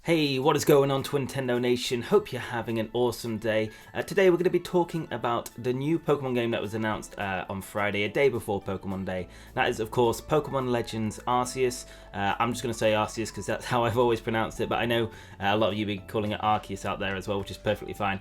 Hey, what is going on, Twintendo Nation? Hope you're having an awesome day. Today we're going to be talking about the new Pokemon game that was announced on Friday, a day before Pokemon Day. That is, of course, Pokemon Legends Arceus. I'm just going to say Arceus because that's how I've always pronounced it, but I know a lot of you be calling it Arceus out there as well, which is perfectly fine.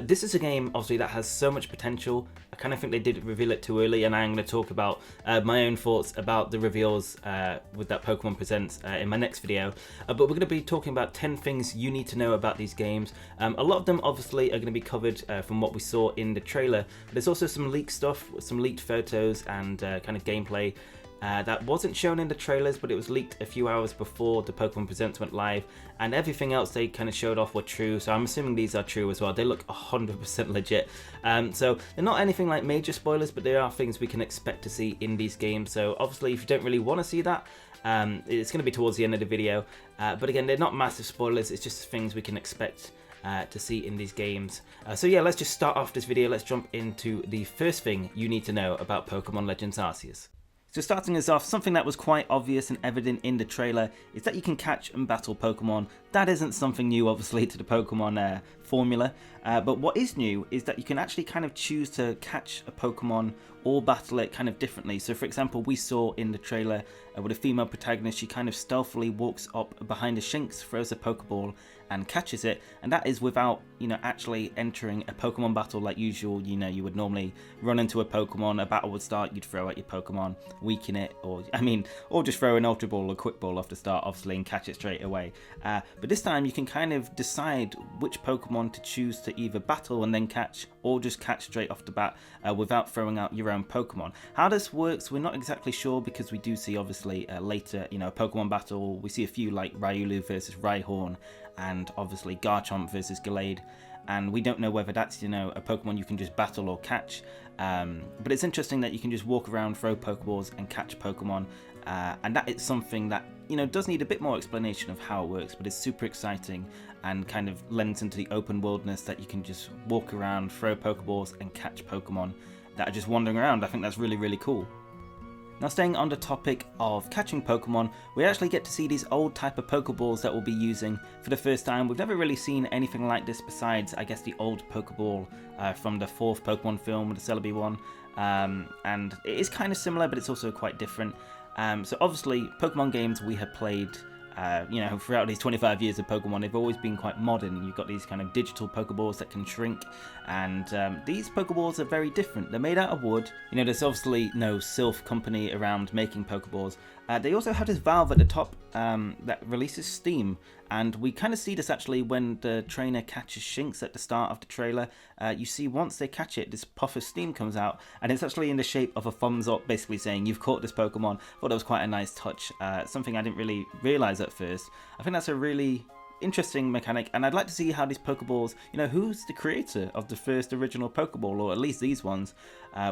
This is a game, obviously, that has so much potential. I kind of think they did reveal it too early, and I'm going to talk about my own thoughts about the reveals with that Pokemon Presents in my next video. But we're going to be talking about 10 things you need to know about these games. A lot of them obviously are going to be covered from what we saw in the trailer, but there's also some leaked stuff, some leaked photos and kind of gameplay that wasn't shown in the trailers, but it was leaked a few hours before the Pokemon Presents went live, and everything else they kind of showed off were true, so I'm assuming these are true as well. They look 100% legit. So they're not anything like major spoilers, but there are things we can expect to see in these games. So obviously if you don't really want to see that, it's going to be towards the end of the video, but again, they're not massive spoilers, it's just things we can expect to see in these games. So yeah, let's just start off this video. Let's jump into the first thing you need to know about Pokemon Legends Arceus. So starting us off, something that was quite obvious and evident in the trailer is that you can catch and battle Pokemon. That isn't something new, obviously, to the Pokemon formula, but what is new is that you can actually kind of choose to catch a Pokemon or battle it kind of differently. So for example, we saw in the trailer with a female protagonist, she kind of stealthily walks up behind a Shinx, throws a Pokeball and catches it, and that is without, actually entering a Pokemon battle like usual. You would normally run into a Pokemon, a battle would start, you'd throw at your Pokemon, weaken it, or just throw an Ultra Ball or Quick Ball off the start, obviously, and catch it straight away. But this time you can kind of decide which Pokemon to choose to either battle and then catch, or just catch straight off the bat without throwing out your own Pokemon. How this works, we're not exactly sure, because we do see, obviously, later, a Pokemon battle, we see a few like Riolu versus Rhyhorn, and obviously Garchomp versus Gallade, and we don't know whether that's, a Pokemon you can just battle or catch, but it's interesting that you can just walk around, throw Pokeballs and catch Pokemon, and that is something that, does need a bit more explanation of how it works, but it's super exciting and kind of lends into the open worldness that you can just walk around, throw Pokeballs and catch Pokemon that are just wandering around. I think that's really, really cool. Now, staying on the topic of catching Pokemon, we actually get to see these old type of Pokeballs that we'll be using for the first time. We've never really seen anything like this besides, I guess, the old Pokeball from the 4th Pokemon film, the Celebi one, and it is kind of similar, but it's also quite different. So obviously, Pokemon games we have played throughout these 25 years of Pokemon, they've always been quite modern. You've got these kind of digital Pokeballs that can shrink, and these Pokeballs are very different. They're made out of wood. There's obviously no Sylph company around making Pokeballs. They also have this valve at the top that releases steam, and we kind of see this actually when the trainer catches Shinx at the start of the trailer. You see once they catch it, this puff of steam comes out, and it's actually in the shape of a thumbs up, basically saying you've caught this Pokemon. I thought that was quite a nice touch, something I didn't really realise at first. I think that's a really interesting mechanic, and I'd like to see how these Pokeballs, who's the creator of the first original Pokeball, or at least these ones,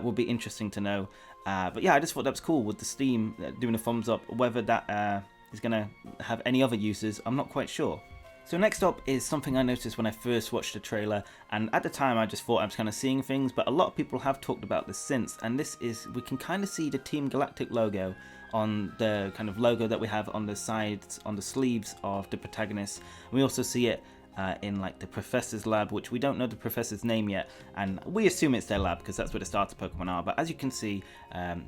would be interesting to know. But yeah, I just thought that was cool with the steam doing a thumbs up. Whether that is going to have any other uses, I'm not quite sure. So next up is something I noticed when I first watched the trailer, and at the time I just thought I was kind of seeing things, but a lot of people have talked about this since, and this is, we can kind of see the Team Galactic logo on the kind of logo that we have on the sides, on the sleeves of the protagonists. We also see it in like the Professor's lab, which we don't know the Professor's name yet, and we assume it's their lab because that's where the starter Pokemon are. But as you can see,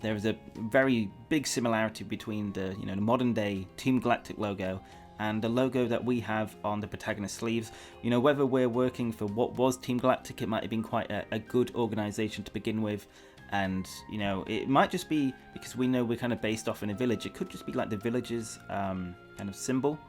there is a very big similarity between the the modern day Team Galactic logo and the logo that we have on the protagonist sleeves. Whether we're working for what was Team Galactic, it might have been quite a good organization to begin with, and it might just be because we know we're kind of based off in a village. It could just be like the village's kind of symbol,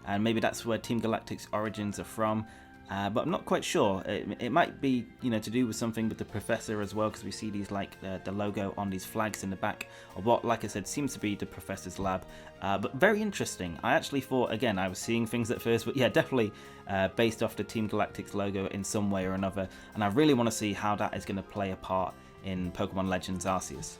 and maybe that's where Team Galactic's origins are from. But I'm not quite sure. It might be, to do with something with the Professor as well, because we see these like the logo on these flags in the back of what, like I said, seems to be the Professor's lab. But very interesting. I actually thought, again, I was seeing things at first, but yeah, definitely based off the Team Galactic's logo in some way or another. And I really want to see how that is going to play a part in Pokemon Legends Arceus.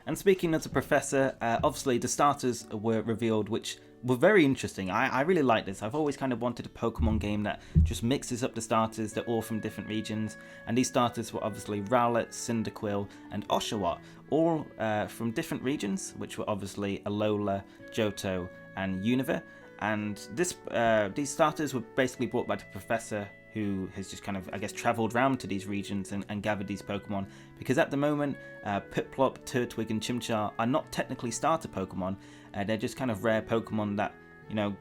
And speaking of the Professor, obviously the starters were revealed, which were very interesting. I really like this. I've always kind of wanted a Pokemon game that just mixes up the starters. They're all from different regions, and these starters were obviously Rowlet, Cyndaquil, and OSHAWOTT, all from different regions, which were obviously Alola, Johto, and Unova. And these starters were basically brought by the professor, who has just kind of, I guess, travelled around to these regions and gathered these Pokemon. Because at the moment, Piplup, Turtwig, and Chimchar are not technically starter Pokemon. They're just kind of rare Pokemon that, you know,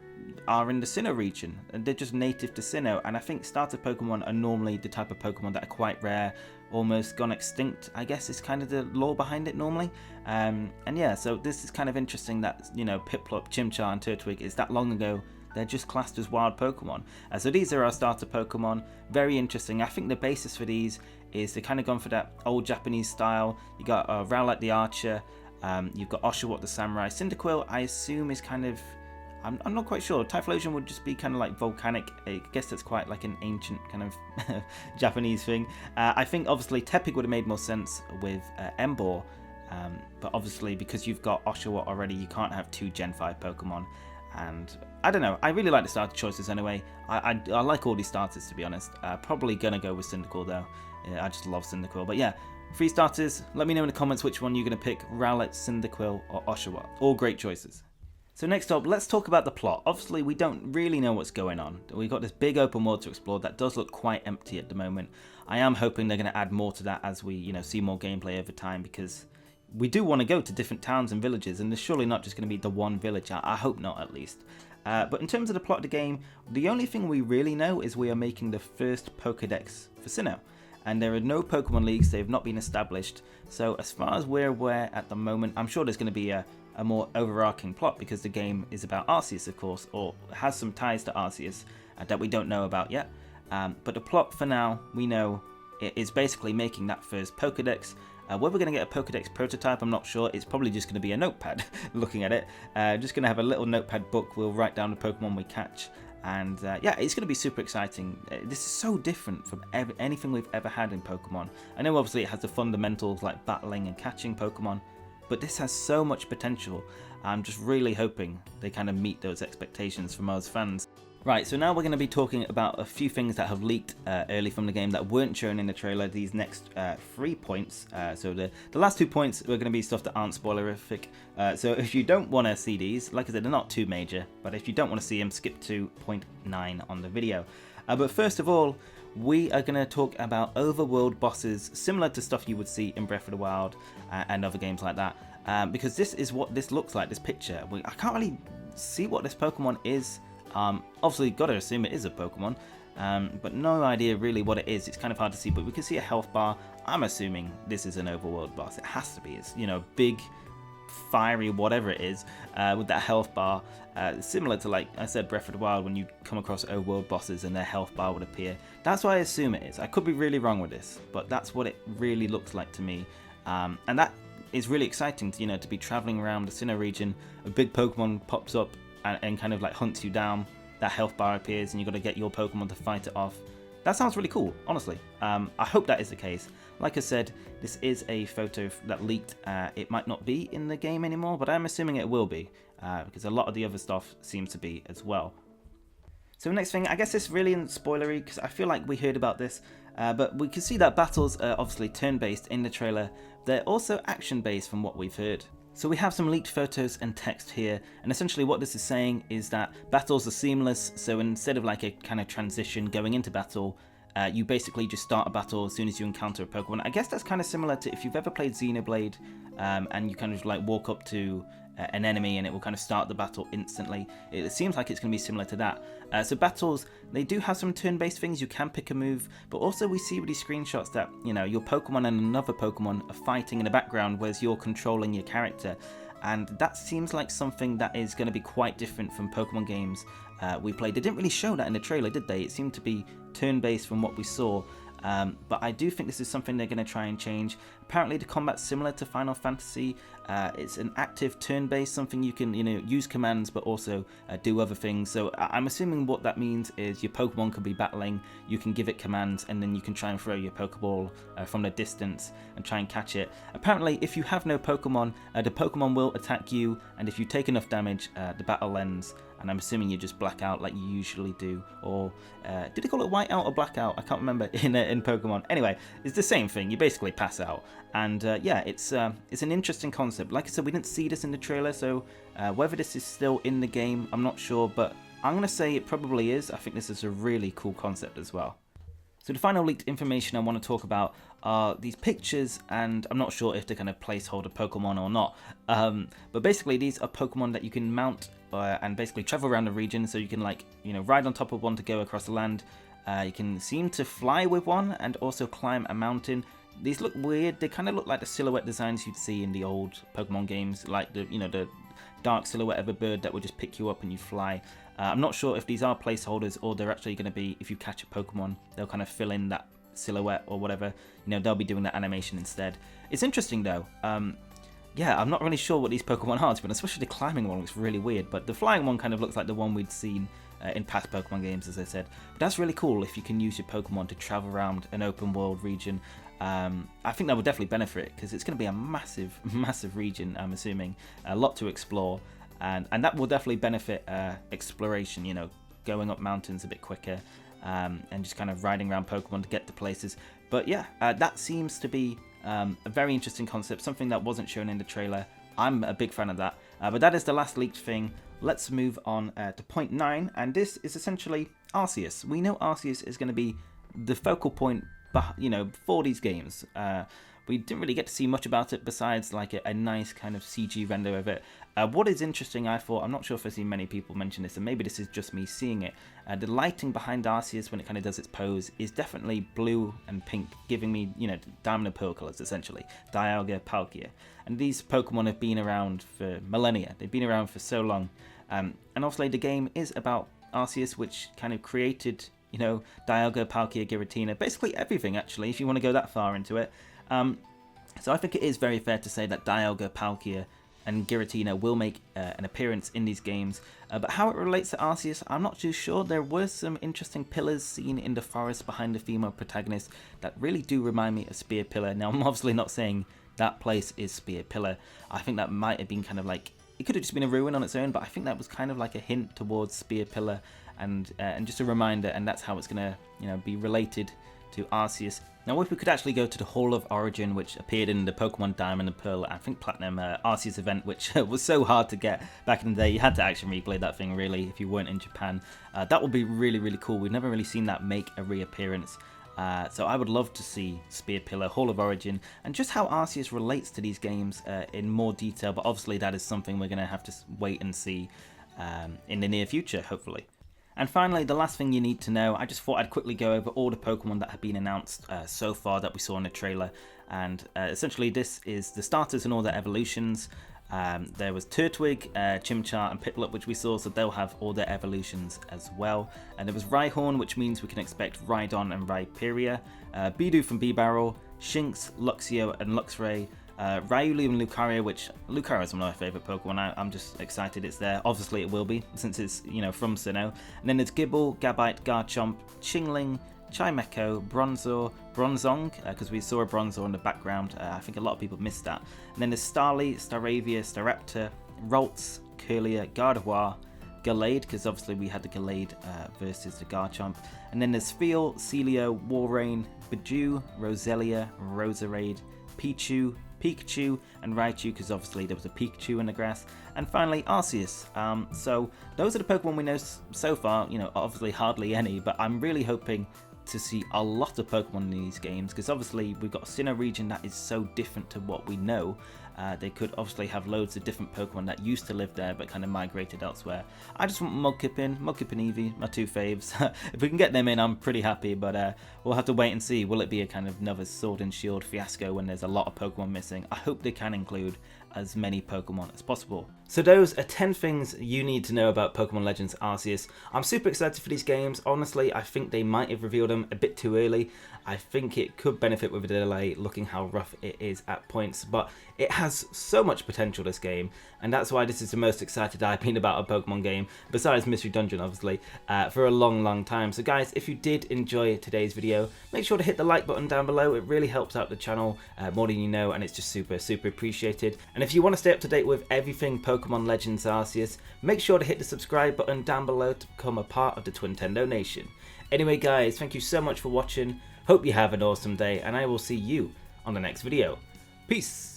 are in the Sinnoh region. And they're just native to Sinnoh. And I think starter Pokemon are normally the type of Pokemon that are quite rare, almost gone extinct, I guess is kind of the lore behind it normally. And yeah, so this is kind of interesting that, you know, Piplup, Chimchar, and Turtwig is that long ago. They're just classed as wild Pokemon. So these are our starter Pokemon. Very interesting. I think the basis for these is they're kind of gone for that old Japanese style. You got Rowlet the Archer. You've got OSHAWOTT the Samurai. Cyndaquil, I assume, is kind of... I'm not quite sure. Typhlosion would just be kind of like volcanic. I guess that's quite like an ancient kind of Japanese thing. I think obviously Tepig would have made more sense with Emboar. But obviously because you've got OSHAWOTT already, you can't have 2 Gen 5 Pokemon. And I don't know, I really like the starter choices anyway. I like all these starters, to be honest. Probably gonna go with Cyndaquil though. I just love Cyndaquil. But yeah, 3 starters. Let me know in the comments which one you're gonna pick: Rowlet, Cyndaquil, or OSHAWOTT. All great choices. So next up, let's talk about the plot. Obviously, we don't really know what's going on. We've got this big open world to explore that does look quite empty at the moment. I am hoping they're going to add more to that as we, you know, see more gameplay over time, because we do want to go to different towns and villages, and there's surely not just going to be the one village. I hope not, at least. But in terms of the plot of the game, the only thing we really know is we are making the first Pokédex for Sinnoh. And there are no Pokemon leagues, they have not been established. So as far as we're aware at the moment, I'm sure there's going to be a more overarching plot, because the game is about Arceus, of course, or has some ties to Arceus that we don't know about yet. But the plot for now, we know, it is basically making that first Pokédex. Whether we're going to get a Pokédex prototype, I'm not sure. It's probably just going to be a notepad, looking at it. Just going to have a little notepad book. We'll write down the Pokemon we catch. And yeah, it's going to be super exciting. This is so different from anything we've ever had in Pokemon. I know obviously it has the fundamentals like battling and catching Pokemon, but this has so much potential. I'm just really hoping they kind of meet those expectations from us fans. Right, so now we're going to be talking about a few things that have leaked early from the game that weren't shown in the trailer. These next 3 points. So the last 2 points are going to be stuff that aren't spoilerific. So if you don't want to see these, like I said, they're not too major, but if you don't want to see them, skip to point 9 on the video. But first of all, we are going to talk about overworld bosses, similar to stuff you would see in Breath of the Wild and other games like that. Because this is what this looks like, this picture. I can't really see what this Pokemon is. Obviously, got to assume it is a Pokemon, but no idea really what it is. It's kind of hard to see, but we can see a health bar. I'm assuming this is an overworld boss. It has to be. It's, you know, big, fiery, whatever it is, with that health bar. Similar to, like I said, Breath of the Wild, when you come across overworld bosses and their health bar would appear. That's what I assume it is. I could be really wrong with this, but that's what it really looks like to me. And that is really exciting, to, you know, to be traveling around the Sinnoh region. A big Pokemon pops up and kind of like hunts you down. That health bar appears and you've got to get your Pokemon to fight it off. That sounds really cool, honestly. I hope that is the case. Like I said, this is a photo that leaked. It might not be in the game anymore, but I'm assuming it will be, because a lot of the other stuff seems to be as well. So next thing, I guess this really isn't spoilery, because I feel like we heard about this, but we can see that battles are obviously turn-based in the trailer. They're also action-based from what we've heard. So we have some leaked photos and text here, and essentially what this is saying is that battles are seamless. So instead of like a kind of transition going into battle, you basically just start a battle as soon as you encounter a Pokemon. I guess that's kind of similar to if you've ever played Xenoblade, and you kind of like walk up to an enemy and it will kind of start the battle instantly. It seems like it's going to be similar to that. So battles, they do have some turn-based things. You can pick a move, but also we see with these screenshots that, you know, your Pokemon and another Pokemon are fighting in the background, whereas you're controlling your character. And that seems like something that is going to be quite different from Pokemon games we played. They didn't really show that in the trailer, did they? It seemed to be turn-based from what we saw. But I do think this is something they're going to try and change. Apparently the combat's similar to Final Fantasy. It's an active turn-based, something you can, you know, use commands but also do other things. So I'm assuming what that means is your Pokemon could be battling, you can give it commands, and then you can try and throw your Pokeball from the distance and try and catch it. Apparently if you have no Pokemon, the Pokemon will attack you, and if you take enough damage, the battle ends. and I'm assuming you just black out like you usually do, or did they call it whiteout or blackout? I can't remember in Pokemon. Anyway, it's the same thing. You basically pass out, and yeah, it's an interesting concept. Like I said, we didn't see this in the trailer, so whether this is still in the game, I'm not sure, but I'm gonna say it probably is. I think this is a really cool concept as well. So the final leaked information I want to talk about are these pictures, and I'm not sure if they're kind of placeholder Pokemon or not. But basically, these are Pokemon that you can mount and basically travel around the region. So you can, like, ride on top of one to go across the land. You can seem to fly with one and also climb a mountain. These look weird. They kind of look like the silhouette designs you'd see in the old Pokemon games, like the dark silhouette of a bird that would just pick you up and you fly. I'm not sure if these are placeholders or they're actually going to be, if you catch a Pokemon, they'll kind of fill in that silhouette or whatever. They'll be doing that animation instead. It's interesting though. Yeah, I'm not really sure what these Pokemon are, but especially the climbing one looks really weird. But the flying one kind of looks like the one we'd seen in past Pokemon games, as I said. But that's really cool if you can use your Pokemon to travel around an open world region. I think that would definitely benefit because it's going to be a massive, massive region, I'm assuming. A lot to explore. And that will definitely benefit exploration, going up mountains a bit quicker and just kind of riding around Pokemon to get to places. But yeah, that seems to be a very interesting concept, something that wasn't shown in the trailer. I'm a big fan of that. But that is the last leaked thing. Let's move on to point 9, and this is essentially Arceus. We know Arceus is going to be the focal point, for these games. We didn't really get to see much about it besides like a nice kind of CG render of it. What is interesting, I thought, I'm not sure if I've seen many people mention this, and maybe this is just me seeing it. The lighting behind Arceus when it kind of does its pose is definitely blue and pink, giving me, Diamond and Pearl colours essentially. Dialga, Palkia. And these Pokemon have been around for millennia. They've been around for so long. And obviously the game is about Arceus, which kind of created, Dialga, Palkia, Giratina, basically everything actually, if you want to go that far into it. So I think it is very fair to say that Dialga, Palkia, and Giratina will make an appearance in these games. But how it relates to Arceus, I'm not too sure. There were some interesting pillars seen in the forest behind the female protagonist that really do remind me of Spear Pillar. Now, I'm obviously not saying that place is Spear Pillar. I think that might have been kind of like, it could have just been a ruin on its own, but I think that was kind of like a hint towards Spear Pillar and just a reminder, and that's how it's going to be related to Arceus. Now, if we could actually go to the Hall of Origin, which appeared in the Pokemon Diamond and Pearl, I think Platinum Arceus event, which was so hard to get back in the day. You had to actually replay that thing, really, if you weren't in Japan. That would be really, really cool. We've never really seen that make a reappearance. So I would love to see Spear Pillar, Hall of Origin, and just how Arceus relates to these games in more detail. But obviously that is something we're going to have to wait and see in the near future, hopefully. And finally, the last thing you need to know, I just thought I'd quickly go over all the Pokemon that have been announced so far that we saw in the trailer. And essentially this is the starters and all their evolutions. There was Turtwig, Chimchar and Piplup, which we saw, so they'll have all their evolutions as well. And there was Rhyhorn, which means we can expect Rhydon and Rhyperior, Bidoof and Bibarel, Shinx, Luxio and Luxray, Riolu and Lucario, which Lucario is one of my favourite Pokemon. I'm just excited it's there. Obviously it will be, since it's, from Sinnoh. And then there's Gible, Gabite, Garchomp, Chingling, Chimecho, Bronzor, Bronzong, because we saw a Bronzor in the background. I think a lot of people missed that. And then there's Starly, Staravia, Staraptor, Ralts, Curlier, Gardevoir, Gallade, because obviously we had the Gallade versus the Garchomp. And then there's Spheal, Celio, Walrein, Bidoof, Roselia, Roserade, Pichu, Pikachu and Raichu, because obviously there was a Pikachu in the grass, and finally Arceus. So those are the Pokemon we know so far. Obviously hardly any, but I'm really hoping to see a lot of Pokemon in these games, because obviously we've got a Sinnoh region that is so different to what we know. They could obviously have loads of different Pokemon that used to live there but kind of migrated elsewhere. I just want Mudkip and Eevee, my two faves. If we can get them in, I'm pretty happy, but we'll have to wait and see. Will it be a kind of another Sword and Shield fiasco when there's a lot of Pokemon missing? I hope they can include as many Pokemon as possible. So those are 10 things you need to know about Pokemon Legends Arceus. I'm super excited for these games. Honestly, I think they might have revealed them a bit too early. I think it could benefit with a delay, looking how rough it is at points, but it has so much potential, this game, and that's why this is the most excited I've been about a Pokemon game, besides Mystery Dungeon obviously, for a long time. So guys, if you did enjoy today's video, make sure to hit the like button down below. It really helps out the channel more than you know, and it's just super appreciated. And And if you want to stay up to date with everything Pokemon Legends Arceus, make sure to hit the subscribe button down below to become a part of the Twintendo Nation. Anyway guys, thank you so much for watching, hope you have an awesome day, and I will see you on the next video. Peace!